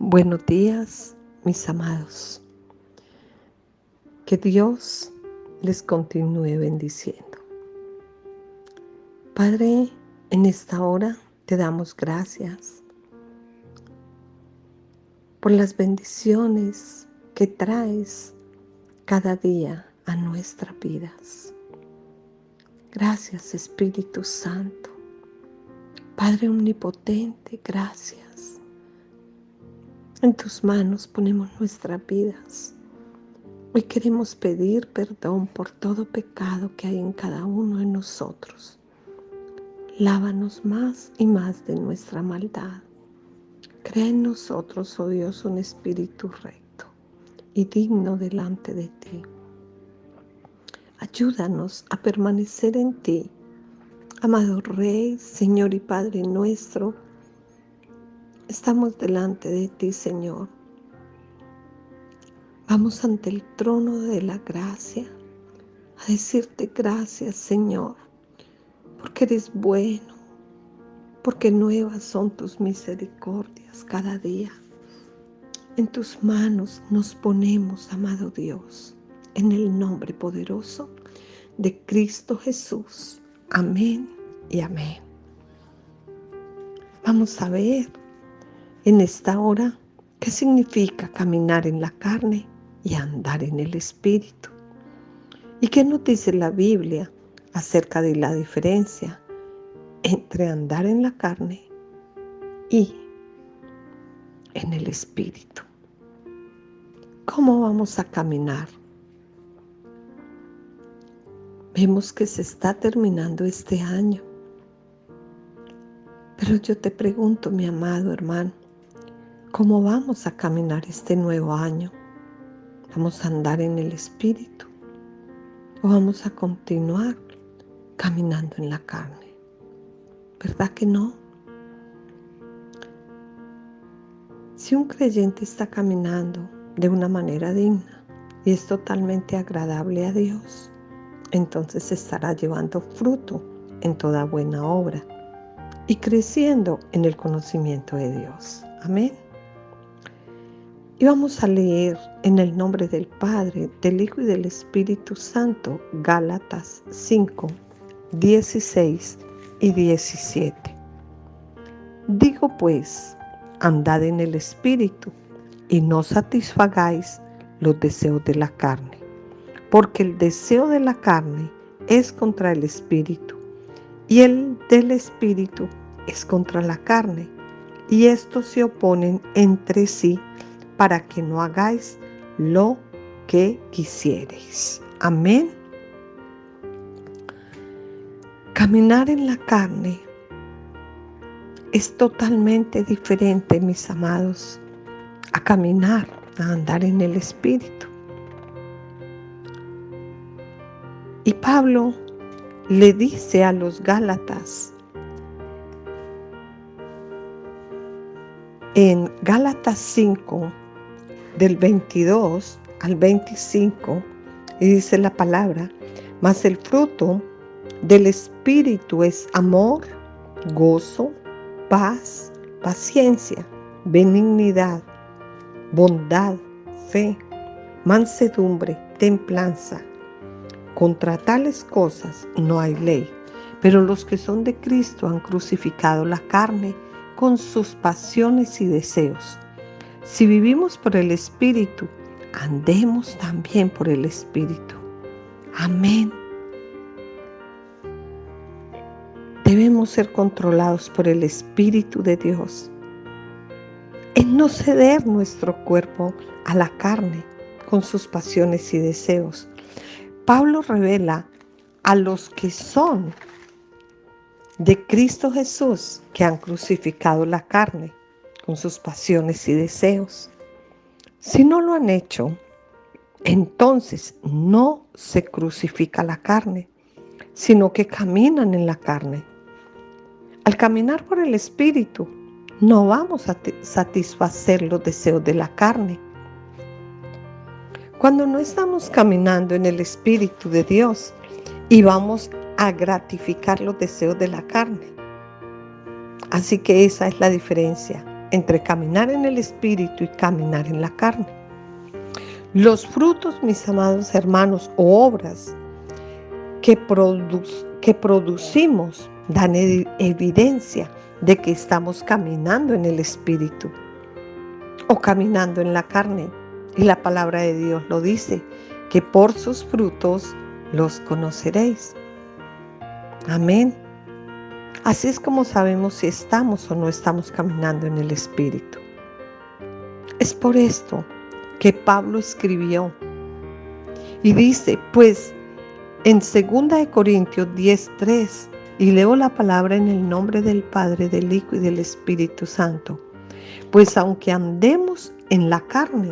Buenos días, mis amados. Que Dios les continúe bendiciendo. Padre, en esta hora te damos gracias por las bendiciones que traes cada día a nuestras vidas. Gracias, Espíritu Santo. Padre omnipotente, gracias. En tus manos ponemos nuestras vidas. Hoy queremos pedir perdón por todo pecado que hay en cada uno de nosotros. Lávanos más y más de nuestra maldad. Crea en nosotros, oh Dios, un espíritu recto y digno delante de ti. Ayúdanos a permanecer en ti, amado Rey, Señor y Padre nuestro. Estamos delante de ti, Señor. Vamos ante el trono de la gracia a decirte gracias, Señor, porque eres bueno, porque nuevas son tus misericordias cada día. En tus manos nos ponemos, amado Dios, en el nombre poderoso de Cristo Jesús. Amén y amén. Vamos a ver en esta hora qué significa caminar en la carne y andar en el Espíritu. ¿Y qué nos dice la Biblia acerca de la diferencia entre andar en la carne y en el Espíritu? ¿Cómo vamos a caminar? Vemos que se está terminando este año. Pero yo te pregunto, mi amado hermano, ¿cómo vamos a caminar este nuevo año? ¿Vamos a andar en el Espíritu o vamos a continuar caminando en la carne? ¿Verdad que no? Si un creyente está caminando de una manera digna y es totalmente agradable a Dios, entonces estará llevando fruto en toda buena obra y creciendo en el conocimiento de Dios. Amén. Y vamos a leer en el nombre del Padre, del Hijo y del Espíritu Santo, Gálatas 5, 16 y 17. Digo pues, andad en el Espíritu y no satisfagáis los deseos de la carne, porque el deseo de la carne es contra el Espíritu y el del Espíritu es contra la carne, y estos se oponen entre sí para que no hagáis lo que quisiereis. Amén. Caminar en la carne es totalmente diferente, mis amados, a caminar, a andar en el Espíritu. Y Pablo le dice a los Gálatas, en Gálatas 5, del 22 al 25, y dice la palabra, mas el fruto del Espíritu es amor, gozo, paz, paciencia, benignidad, bondad, fe, mansedumbre, templanza. Contra tales cosas no hay ley, pero los que son de Cristo han crucificado la carne con sus pasiones y deseos. Si vivimos por el Espíritu, andemos también por el Espíritu. Amén. Debemos ser controlados por el Espíritu de Dios, en no ceder nuestro cuerpo a la carne con sus pasiones y deseos. Pablo revela a los que son de Cristo Jesús que han crucificado la carne con sus pasiones y deseos. Si no lo han hecho, entonces no se crucifica la carne, sino que caminan en la carne. Al caminar por el Espíritu, no vamos a satisfacer los deseos de la carne. Cuando no estamos caminando en el Espíritu de Dios y vamos a gratificar los deseos de la carne. Así que esa es la diferencia entre caminar en el Espíritu y caminar en la carne. Los frutos, mis amados hermanos, o obras que producimos dan evidencia de que estamos caminando en el Espíritu o caminando en la carne. Y la palabra de Dios lo dice, que por sus frutos los conoceréis. Amén. Así es como sabemos si estamos o no estamos caminando en el Espíritu. Es por esto que Pablo escribió y dice, pues en 2 Corintios 10:3, y leo la palabra en el nombre del Padre, del Hijo y del Espíritu Santo, pues aunque andemos en la carne,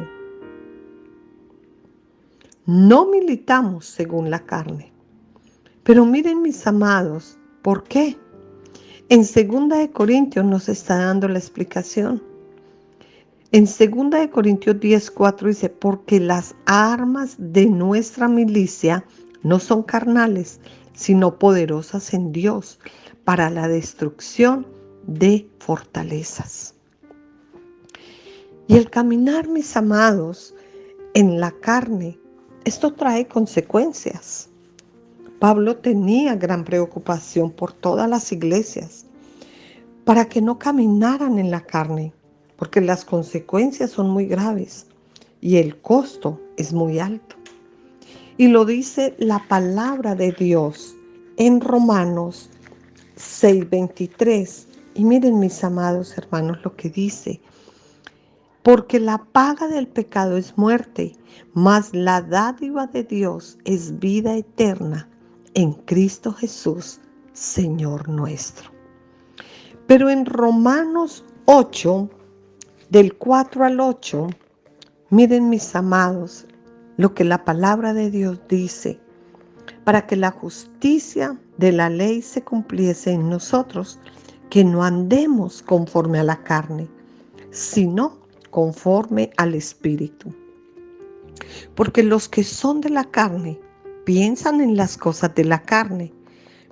no militamos según la carne. Pero miren, mis amados, ¿por qué? En 2 Corintios nos está dando la explicación. En 2 Corintios 10:4 dice, porque las armas de nuestra milicia no son carnales, sino poderosas en Dios para la destrucción de fortalezas. Y el caminar, mis amados, en la carne, esto trae consecuencias. Pablo tenía gran preocupación por todas las iglesias para que no caminaran en la carne, porque las consecuencias son muy graves y el costo es muy alto. Y lo dice la palabra de Dios en Romanos 6:23. Y miren, mis amados hermanos, lo que dice. Porque la paga del pecado es muerte, mas la dádiva de Dios es vida eterna en Cristo Jesús, Señor nuestro. Pero en Romanos 8, del 4 al 8, miren, mis amados, lo que la palabra de Dios dice, para que la justicia de la ley se cumpliese en nosotros, que no andemos conforme a la carne, sino conforme al Espíritu. Porque los que son de la carne piensan en las cosas de la carne,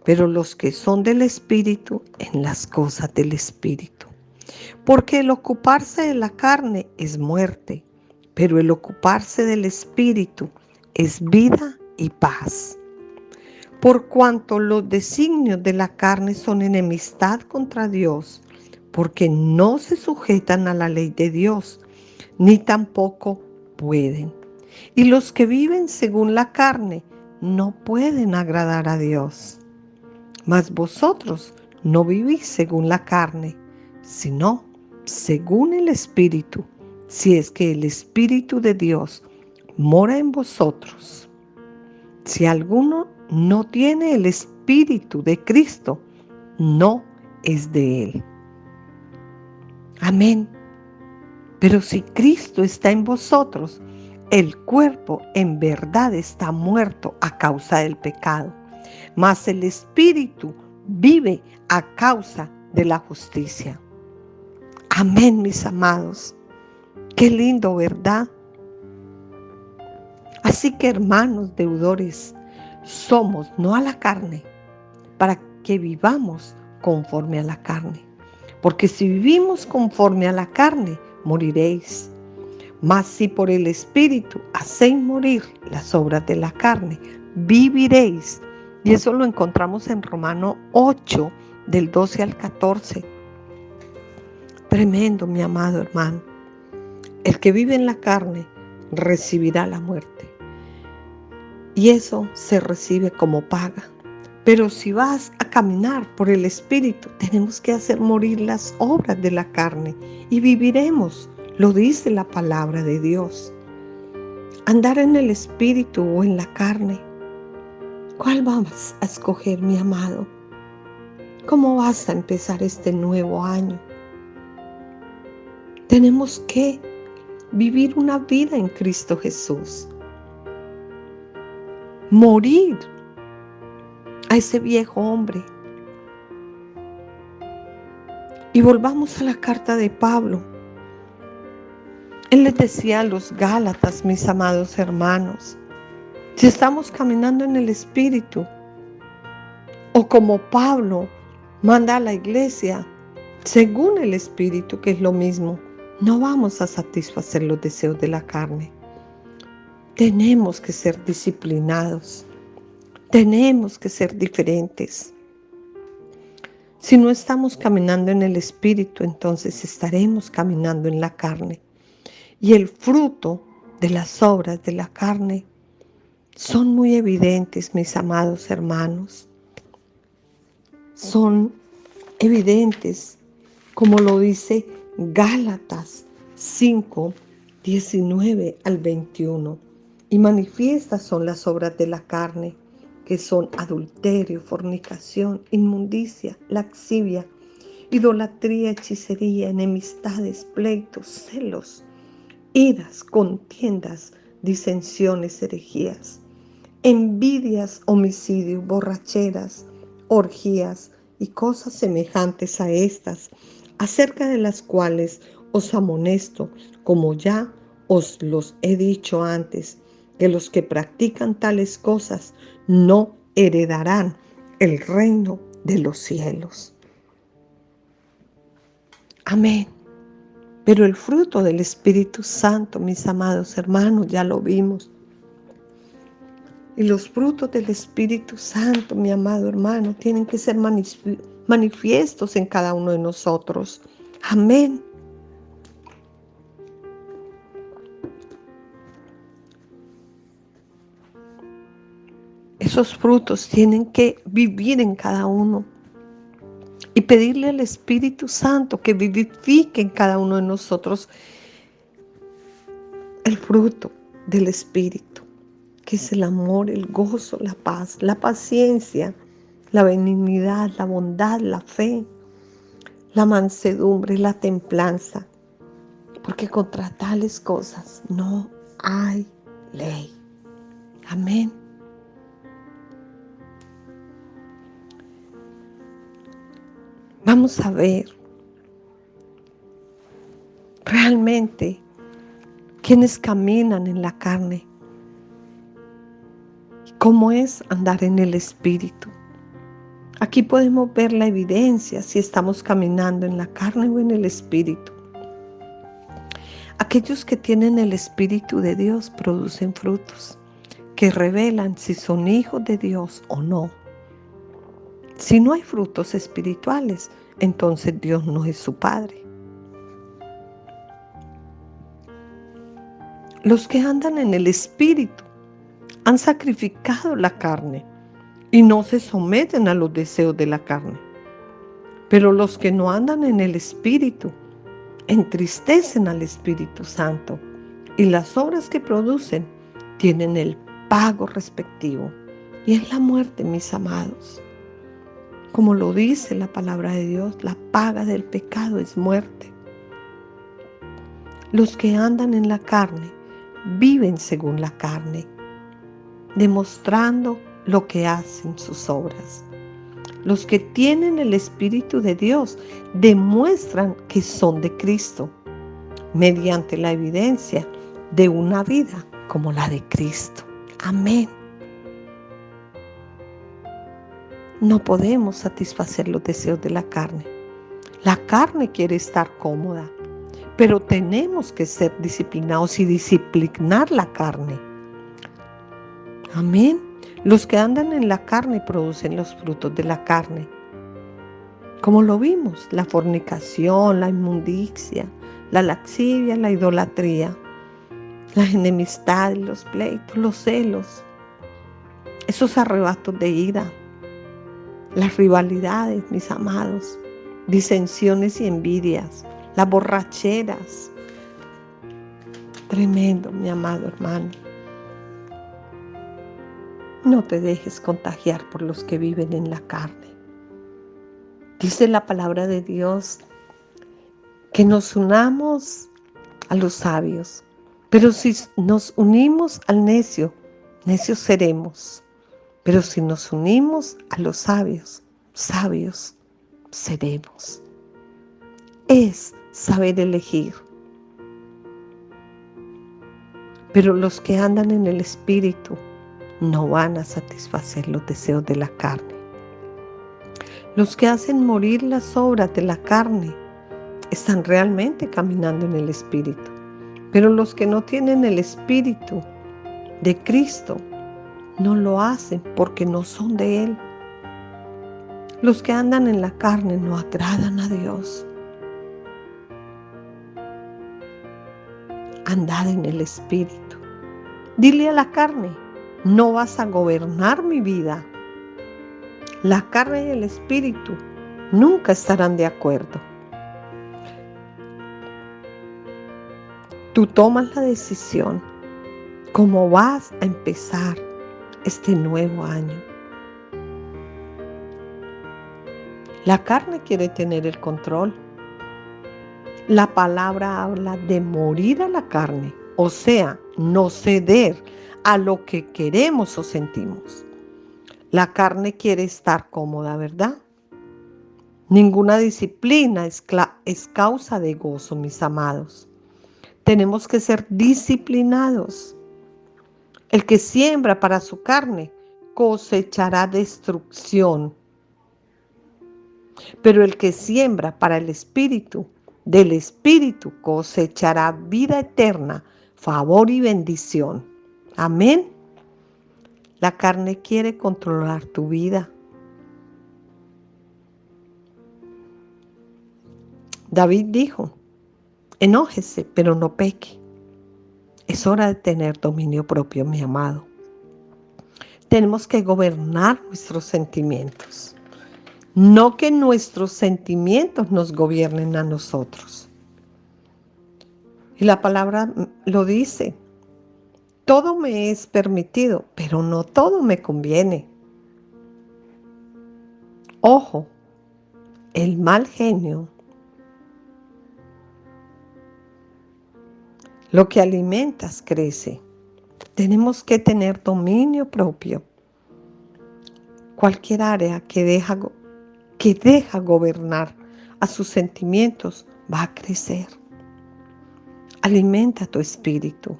pero los que son del Espíritu en las cosas del Espíritu. Porque el ocuparse de la carne es muerte, pero el ocuparse del Espíritu es vida y paz. Por cuanto los designios de la carne son enemistad contra Dios, porque no se sujetan a la ley de Dios, ni tampoco pueden. Y los que viven según la carne no pueden agradar a Dios. Mas vosotros no vivís según la carne, sino según el Espíritu, si es que el Espíritu de Dios mora en vosotros. Si alguno no tiene el Espíritu de Cristo, no es de Él. Amén. Pero si Cristo está en vosotros, el cuerpo en verdad está muerto a causa del pecado, mas el Espíritu vive a causa de la justicia. Amén, mis amados. Qué lindo, ¿verdad? Así que, hermanos deudores, somos no a la carne, para que vivamos conforme a la carne. Porque si vivimos conforme a la carne, moriréis. Mas si por el Espíritu hacéis morir las obras de la carne, viviréis. Y eso lo encontramos en Romanos 8, del 12 al 14. Tremendo, mi amado hermano. El que vive en la carne recibirá la muerte. Y eso se recibe como paga. Pero si vas a caminar por el Espíritu, tenemos que hacer morir las obras de la carne y viviremos. Lo dice la palabra de Dios. Andar en el Espíritu o en la carne. ¿Cuál vas a escoger, mi amado? ¿Cómo vas a empezar este nuevo año? Tenemos que vivir una vida en Cristo Jesús. Morir a ese viejo hombre. Y volvamos a la carta de Pablo. Él les decía a los Gálatas, mis amados hermanos, si estamos caminando en el Espíritu, o como Pablo manda a la iglesia según el Espíritu, que es lo mismo. No vamos a satisfacer los deseos de la carne. Tenemos que ser disciplinados. Tenemos que ser diferentes. Si no estamos caminando en el Espíritu, entonces estaremos caminando en la carne. Y el fruto de las obras de la carne son muy evidentes, mis amados hermanos. Son evidentes, como lo dice Gálatas 5, 19 al 21. Y manifiestas son las obras de la carne, que son adulterio, fornicación, inmundicia, laxivia, idolatría, hechicería, enemistades, pleitos, celos, iras, contiendas, disensiones, herejías, envidias, homicidios, borracheras, orgías y cosas semejantes a estas, acerca de las cuales os amonesto, como ya os los he dicho antes, que los que practican tales cosas no heredarán el reino de los cielos. Amén. Pero el fruto del Espíritu Santo, mis amados hermanos, ya lo vimos. Y los frutos del Espíritu Santo, mi amado hermano, tienen que ser manifiestos en cada uno de nosotros. Amén. Esos frutos tienen que vivir en cada uno. Y pedirle al Espíritu Santo que vivifique en cada uno de nosotros el fruto del Espíritu, que es el amor, el gozo, la paz, la paciencia, la benignidad, la bondad, la fe, la mansedumbre, la templanza, porque contra tales cosas no hay ley. Amén. Vamos a ver realmente quienes caminan en la carne, cómo es andar en el Espíritu. Aquí podemos ver la evidencia si estamos caminando en la carne o en el Espíritu. Aquellos que tienen el Espíritu de Dios producen frutos que revelan si son hijos de Dios o no. Si no hay frutos espirituales, entonces Dios no es su Padre. Los que andan en el Espíritu han sacrificado la carne y no se someten a los deseos de la carne. Pero los que no andan en el Espíritu entristecen al Espíritu Santo y las obras que producen tienen el pago respectivo. Y es la muerte, mis amados. Como lo dice la palabra de Dios, la paga del pecado es muerte. Los que andan en la carne viven según la carne, demostrando lo que hacen sus obras. Los que tienen el Espíritu de Dios demuestran que son de Cristo, mediante la evidencia de una vida como la de Cristo. Amén. No podemos satisfacer los deseos de la carne. La carne quiere estar cómoda, pero tenemos que ser disciplinados y disciplinar la carne. Amén. Los que andan en la carne producen los frutos de la carne. Como lo vimos, la fornicación, la inmundicia, la laxivia, la idolatría, las enemistades, los pleitos, los celos, esos arrebatos de ira, las rivalidades, mis amados, disensiones y envidias, las borracheras. Tremendo, mi amado hermano. No te dejes contagiar por los que viven en la carne. Dice la palabra de Dios que nos unamos a los sabios, pero si nos unimos al necio, necios seremos. Pero si nos unimos a los sabios, sabios seremos. Es saber elegir. Pero los que andan en el Espíritu no van a satisfacer los deseos de la carne. Los que hacen morir las obras de la carne están realmente caminando en el Espíritu. Pero los que no tienen el Espíritu de Cristo no lo hacen porque no son de Él. Los que andan en la carne no agradan a Dios. Andad en el Espíritu. Dile a la carne, no vas a gobernar mi vida. La carne y el Espíritu nunca estarán de acuerdo. Tú tomas la decisión cómo vas a empezar este nuevo año. La carne quiere tener el control. La palabra habla de morir a la carne, o sea, no ceder a lo que queremos o sentimos. La carne quiere estar cómoda, ¿verdad? Ninguna disciplina es causa de gozo, mis amados. Tenemos que ser disciplinados. El que siembra para su carne cosechará destrucción. Pero el que siembra para el Espíritu, del Espíritu cosechará vida eterna, favor y bendición. Amén. La carne quiere controlar tu vida. David dijo, enójese, pero no peque. Es hora de tener dominio propio, mi amado. Tenemos que gobernar nuestros sentimientos. No que nuestros sentimientos nos gobiernen a nosotros. Y la palabra lo dice. Todo me es permitido, pero no todo me conviene. Ojo, el mal genio, lo que alimentas crece. Tenemos que tener dominio propio. Cualquier área que deja gobernar a sus sentimientos va a crecer. Alimenta tu espíritu.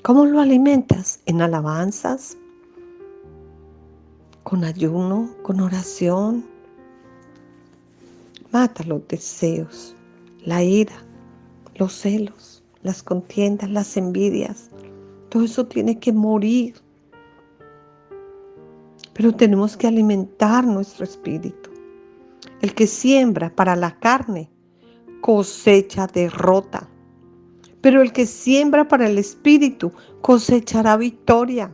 ¿Cómo lo alimentas? En alabanzas, con ayuno, con oración. Mata los deseos, la ira, los celos, las contiendas, las envidias. Todo eso tiene que morir. Pero tenemos que alimentar nuestro espíritu. El que siembra para la carne cosecha derrota. Pero el que siembra para el espíritu cosechará victoria.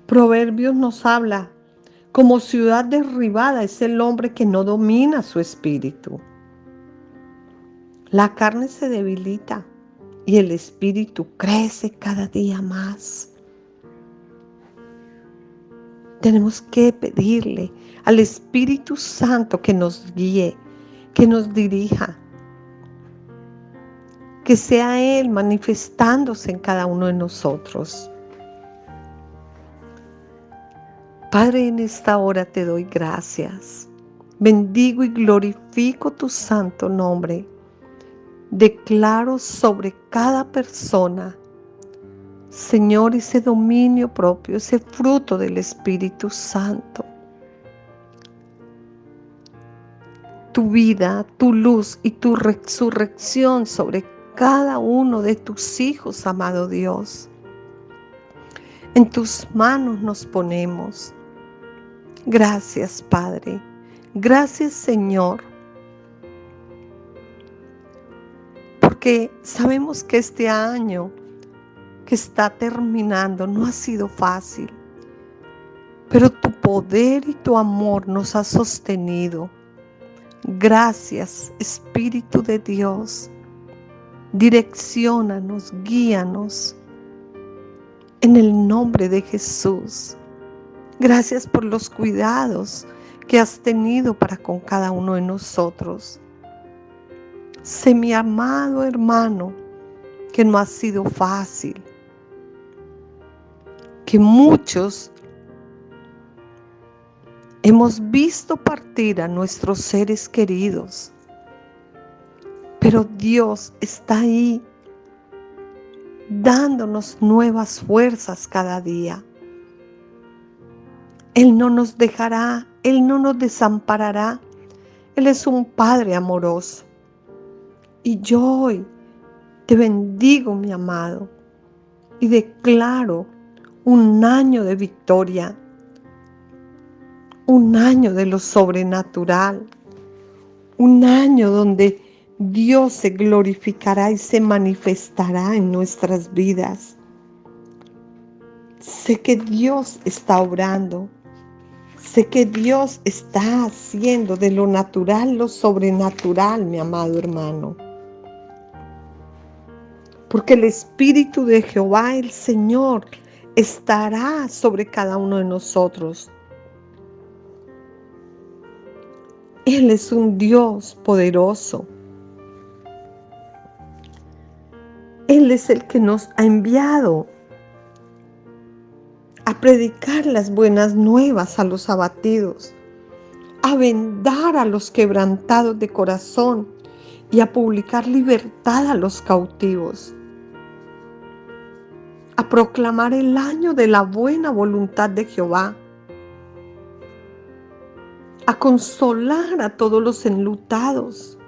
Proverbios nos habla, como ciudad derribada es el hombre que no domina su espíritu. La carne se debilita y el espíritu crece cada día más. Tenemos que pedirle al Espíritu Santo que nos guíe, que nos dirija, que sea Él manifestándose en cada uno de nosotros. Padre, en esta hora te doy gracias. Bendigo y glorifico tu santo nombre. Declaro sobre cada persona, Señor, ese dominio propio, ese fruto del Espíritu Santo. Tu vida, tu luz y tu resurrección sobre cada uno de tus hijos, amado Dios. En tus manos nos ponemos. Gracias, Padre. Gracias, Señor. Porque sabemos que este año que está terminando no ha sido fácil. Pero tu poder y tu amor nos ha sostenido. Gracias, Espíritu de Dios. Direcciónanos, guíanos. En el nombre de Jesús. Gracias por los cuidados que has tenido para con cada uno de nosotros. Sé mi amado hermano, que no ha sido fácil. Que muchos hemos visto partir a nuestros seres queridos. Pero Dios está ahí, dándonos nuevas fuerzas cada día. Él no nos dejará, Él no nos desamparará. Él es un Padre amoroso. Y yo hoy te bendigo, mi amado, y declaro un año de victoria, un año de lo sobrenatural, un año donde Dios se glorificará y se manifestará en nuestras vidas. Sé que Dios está obrando. Sé que Dios está haciendo de lo natural lo sobrenatural, mi amado hermano. Porque el Espíritu de Jehová, el Señor, estará sobre cada uno de nosotros. Él es un Dios poderoso. Él es el que nos ha enviado a predicar las buenas nuevas a los abatidos, a vendar a los quebrantados de corazón y a publicar libertad a los cautivos, a proclamar el año de la buena voluntad de Jehová, a consolar a todos los enlutados,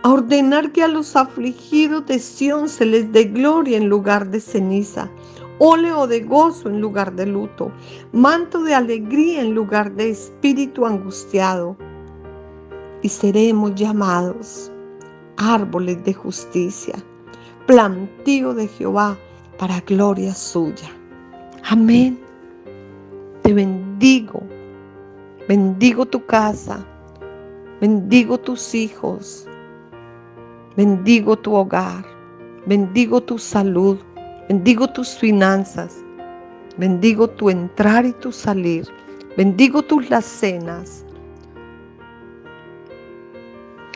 a ordenar que a los afligidos de Sión se les dé gloria en lugar de ceniza, óleo de gozo en lugar de luto, manto de alegría en lugar de espíritu angustiado. Y seremos llamados árboles de justicia, plantío de Jehová para gloria suya. Amén. Te bendigo. Bendigo tu casa. Bendigo tus hijos. Bendigo tu hogar. Bendigo tu salud. Bendigo tus finanzas. Bendigo tu entrar y tu salir. Bendigo tus lacenas.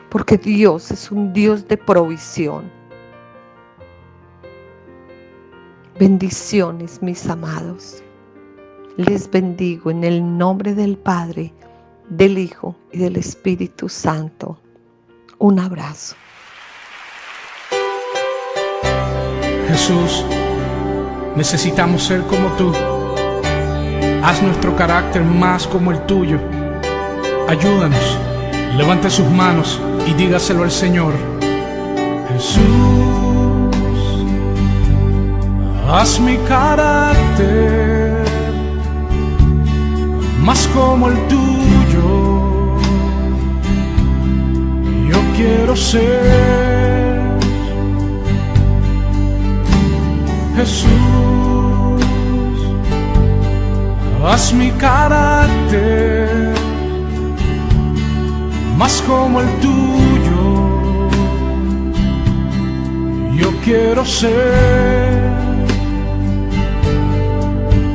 Porque Dios es un Dios de provisión. Bendiciones, mis amados. Les bendigo en el nombre del Padre, del Hijo y del Espíritu Santo. Un abrazo. Jesús, necesitamos ser como tú. Haz nuestro carácter más como el tuyo. Ayúdanos. Levante sus manos y dígaselo al Señor. Jesús, haz mi carácter más como el tuyo. Yo quiero ser. Jesús, haz mi carácter más como el tuyo. Yo quiero ser.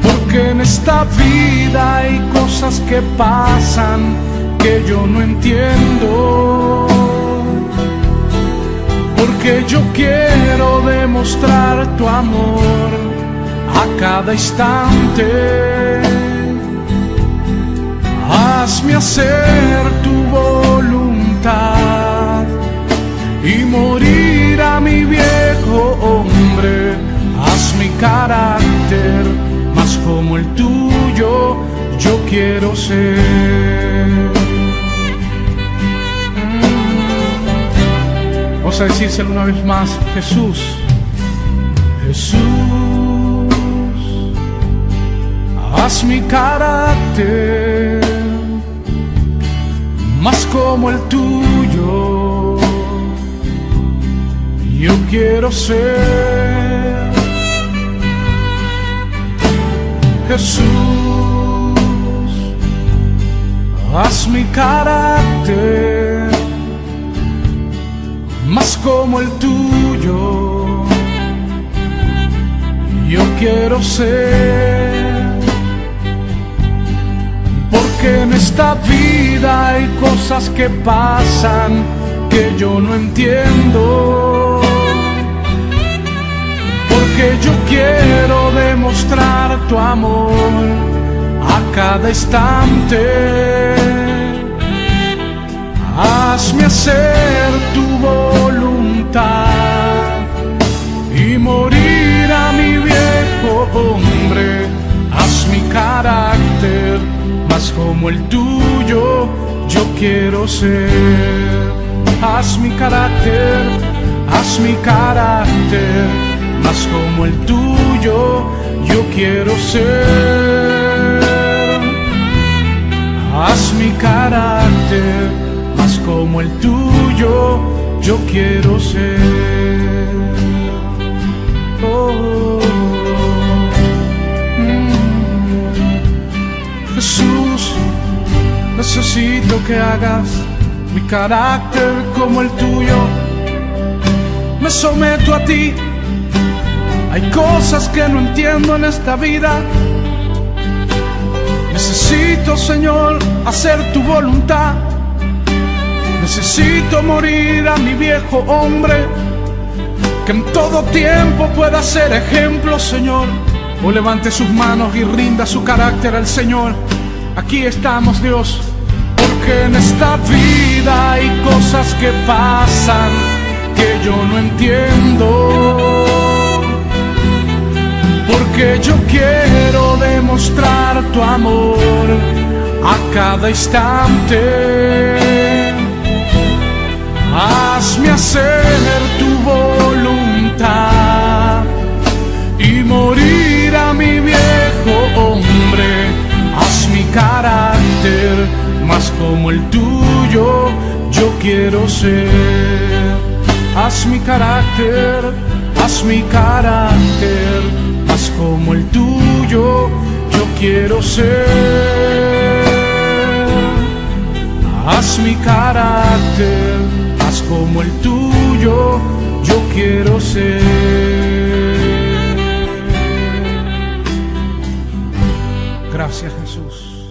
Porque en esta vida hay cosas que pasan que yo no entiendo. Porque yo quiero demostrar tu amor a cada instante. Hazme hacer tu voluntad y morir a mi viejo hombre. Haz mi carácter más como el tuyo, yo quiero ser. Vamos a decírselo una vez más. Jesús, Jesús, haz mi carácter más como el tuyo. Yo quiero ser. Jesús, haz mi carácter más como el tuyo. Yo quiero ser. Porque en esta vida hay cosas que pasan que yo no entiendo. Porque yo quiero demostrar tu amor a cada instante. Hazme hacer tu voluntad y morir a mi bien. carácter más como el tuyo, yo quiero ser. Haz mi carácter más como el tuyo, yo quiero ser. Haz mi carácter más como el tuyo, yo quiero ser. Oh. Jesús, necesito que hagas mi carácter como el tuyo. Me someto a ti. Hay cosas que no entiendo en esta vida. Necesito, Señor, hacer tu voluntad. Necesito morir a mi viejo hombre, que en todo tiempo pueda ser ejemplo, Señor. O levante sus manos y rinda su carácter al Señor. Aquí estamos, Dios, porque en esta vida hay cosas que pasan que yo no entiendo. Porque yo quiero demostrar tu amor a cada instante. Hazme hacer tu voluntad y morir a mi viejo hombre. Haz mi carácter más como el tuyo, yo quiero ser. Haz mi carácter más como el tuyo, yo quiero ser. Haz mi carácter más como el tuyo, yo quiero ser. Gracias, Jesús.